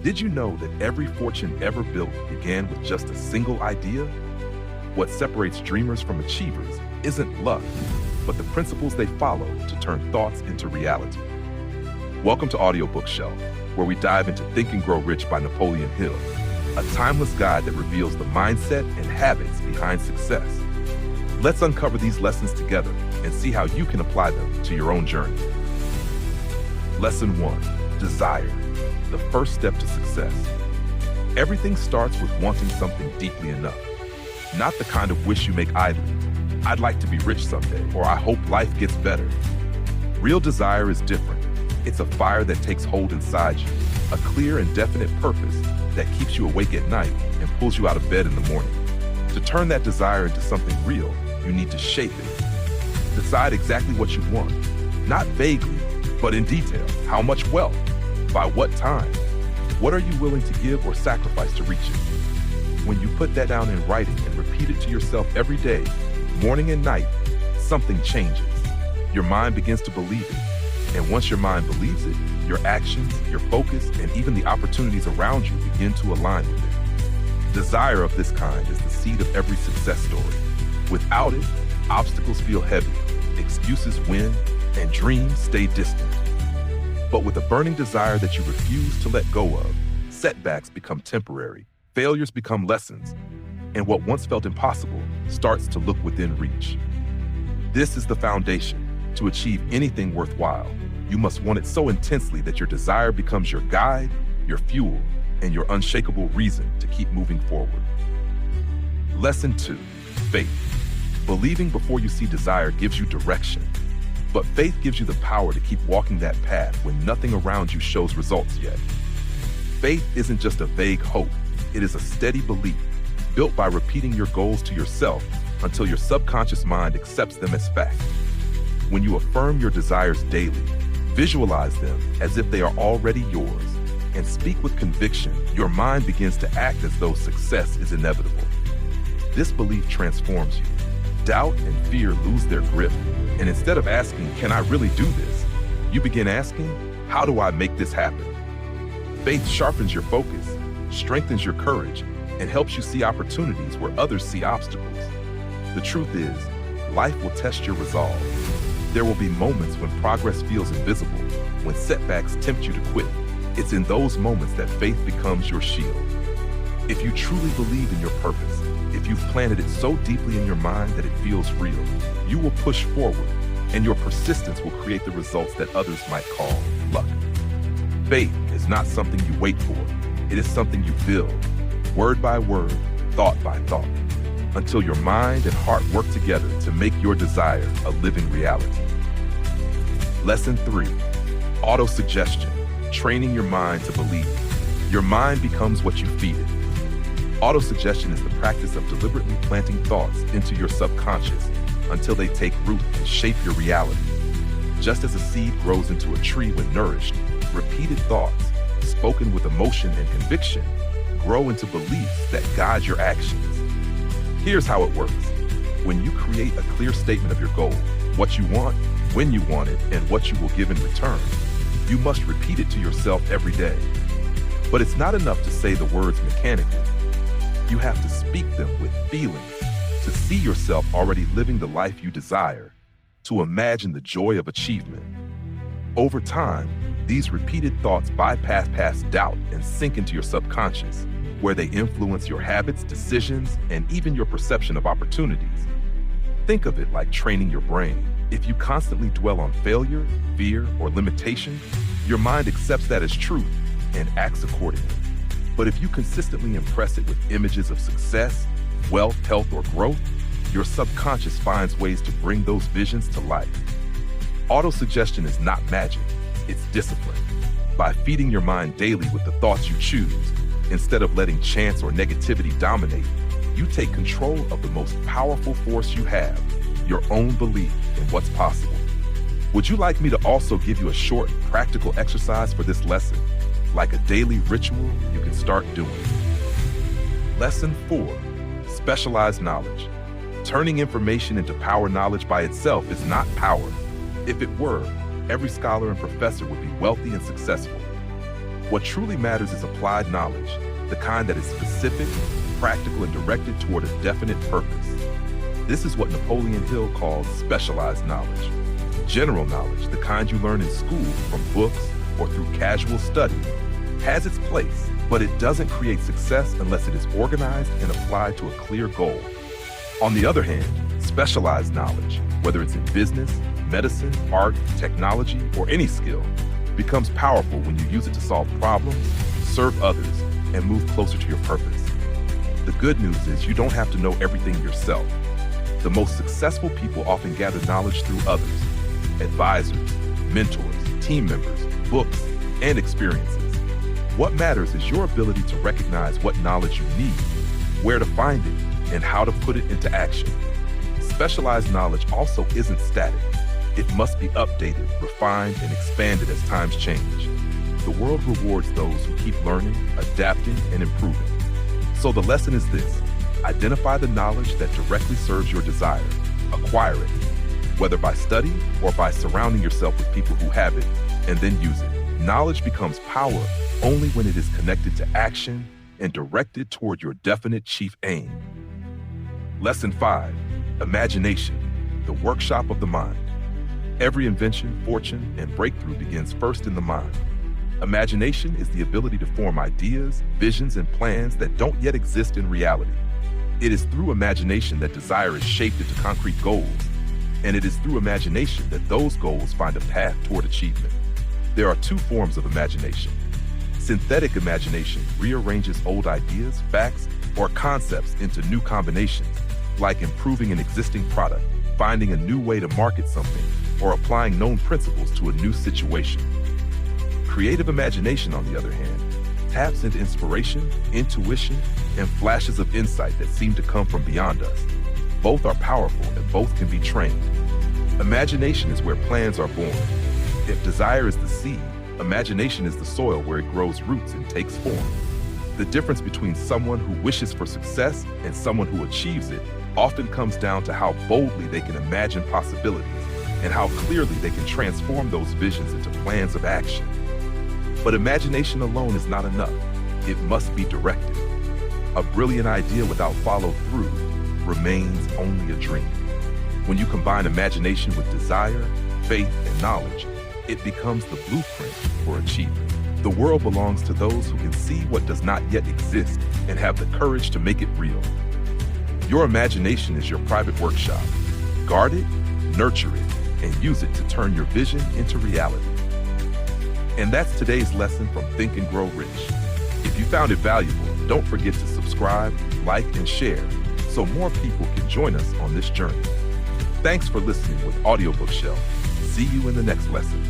Did you know that every fortune ever built began with just a single idea? What separates dreamers from achievers isn't luck, but the principles they follow to turn thoughts into reality. Welcome to Audiobook Shelf, where we dive into Think and Grow Rich by Napoleon Hill, a timeless guide that reveals the mindset and habits behind success. Let's uncover these lessons together and see how you can apply them to your own journey. Lesson 1. Desire, the first step to success. Everything starts with wanting something deeply enough. Not the kind of wish you make idly. I'd like to be rich someday, or I hope life gets better. Real desire is different. It's a fire that takes hold inside you, a clear and definite purpose that keeps you awake at night and pulls you out of bed in the morning. To turn that desire into something real, you need to shape it. Decide exactly what you want, not vaguely, but in detail. How much wealth? By what time? What are you willing to give or sacrifice to reach it? When you put that down in writing and repeat it to yourself every day, morning and night, something changes. Your mind begins to believe it. And once your mind believes it, your actions, your focus, and even the opportunities around you begin to align with it. Desire of this kind is the seed of every success story. Without it, obstacles feel heavy, excuses win, and dreams stay distant. But with a burning desire that you refuse to let go of, setbacks become temporary, failures become lessons, and what once felt impossible starts to look within reach. This is the foundation. To achieve anything worthwhile, you must want it so intensely that your desire becomes your guide, your fuel, and your unshakable reason to keep moving forward. Lesson 2. Faith. Believing before you see desire gives you direction. But faith gives you the power to keep walking that path when nothing around you shows results yet. Faith isn't just a vague hope, it is a steady belief, built by repeating your goals to yourself until your subconscious mind accepts them as fact. When you affirm your desires daily, visualize them as if they are already yours, and speak with conviction, your mind begins to act as though success is inevitable. This belief transforms you. Doubt and fear lose their grip, and instead of asking, "Can I really do this?" you begin asking, "How do I make this happen?" Faith sharpens your focus, strengthens your courage, and helps you see opportunities where others see obstacles. The truth is, life will test your resolve. There will be moments when progress feels invisible, when setbacks tempt you to quit. It's in those moments that faith becomes your shield. If you truly believe in your purpose, if you've planted it so deeply in your mind that it feels real, you will push forward, and your persistence will create the results that others might call luck. Faith is not something you wait for. It is something you build, word by word, thought by thought, until your mind and heart work together to make your desire a living reality. Lesson 3. Autosuggestion. Training your mind to believe. Your mind becomes what you feed it. Autosuggestion is the practice of deliberately planting thoughts into your subconscious until they take root and shape your reality. Just as a seed grows into a tree when nourished, repeated thoughts, spoken with emotion and conviction, grow into beliefs that guide your actions. Here's how it works. When you create a clear statement of your goal, what you want, when you want it, and what you will give in return, you must repeat it to yourself every day. But it's not enough to say the words mechanically. You have to speak them with feelings, to see yourself already living the life you desire, to imagine the joy of achievement. Over time, these repeated thoughts bypass past doubt and sink into your subconscious, where they influence your habits, decisions, and even your perception of opportunities. Think of it like training your brain. If you constantly dwell on failure, fear, or limitation, your mind accepts that as truth and acts accordingly. But if you consistently impress it with images of success, wealth, health, or growth, your subconscious finds ways to bring those visions to life. Autosuggestion is not magic, it's discipline. By feeding your mind daily with the thoughts you choose, instead of letting chance or negativity dominate, you take control of the most powerful force you have, your own belief in what's possible. Would you like me to also give you a short, practical exercise for this lesson? Like a daily ritual you can start doing. Lesson 4. Specialized knowledge. Turning information into power knowledge by itself is not power. If it were, every scholar and professor would be wealthy and successful. What truly matters is applied knowledge, the kind that is specific, practical, and directed toward a definite purpose. This is what Napoleon Hill calls specialized knowledge. General knowledge, the kind you learn in school from books or through casual study, has its place, but it doesn't create success unless it is organized and applied to a clear goal. On the other hand, specialized knowledge, whether it's in business, medicine, art, technology, or any skill, becomes powerful when you use it to solve problems, serve others, and move closer to your purpose. The good news is you don't have to know everything yourself. The most successful people often gather knowledge through others, advisors, mentors, team members, books, and experiences. What matters is your ability to recognize what knowledge you need, where to find it, and how to put it into action. Specialized knowledge also isn't static. It must be updated, refined, and expanded as times change. The world rewards those who keep learning, adapting, and improving. So the lesson is this: identify the knowledge that directly serves your desire, acquire it, whether by study or by surrounding yourself with people who have it, and then use it. Knowledge becomes power only when it is connected to action and directed toward your definite chief aim. Lesson 5, imagination, the workshop of the mind. Every invention, fortune, and breakthrough begins first in the mind. Imagination is the ability to form ideas, visions, and plans that don't yet exist in reality. It is through imagination that desire is shaped into concrete goals, and it is through imagination that those goals find a path toward achievement. There are two forms of imagination. Synthetic imagination rearranges old ideas, facts, or concepts into new combinations, like improving an existing product, finding a new way to market something, or applying known principles to a new situation. Creative imagination, on the other hand, taps into inspiration, intuition, and flashes of insight that seem to come from beyond us. Both are powerful and both can be trained. Imagination is where plans are born. If desire is the seed, imagination is the soil where it grows roots and takes form. The difference between someone who wishes for success and someone who achieves it often comes down to how boldly they can imagine possibilities and how clearly they can transform those visions into plans of action. But imagination alone is not enough. It must be directed. A brilliant idea without follow-through remains only a dream. When you combine imagination with desire, faith, and knowledge, it becomes the blueprint for achievement. The world belongs to those who can see what does not yet exist and have the courage to make it real. Your imagination is your private workshop. Guard it, nurture it, and use it to turn your vision into reality. And that's today's lesson from Think and Grow Rich. If you found it valuable, don't forget to subscribe, like, and share so more people can join us on this journey. Thanks for listening with Audiobook Shelf. See you in the next lesson.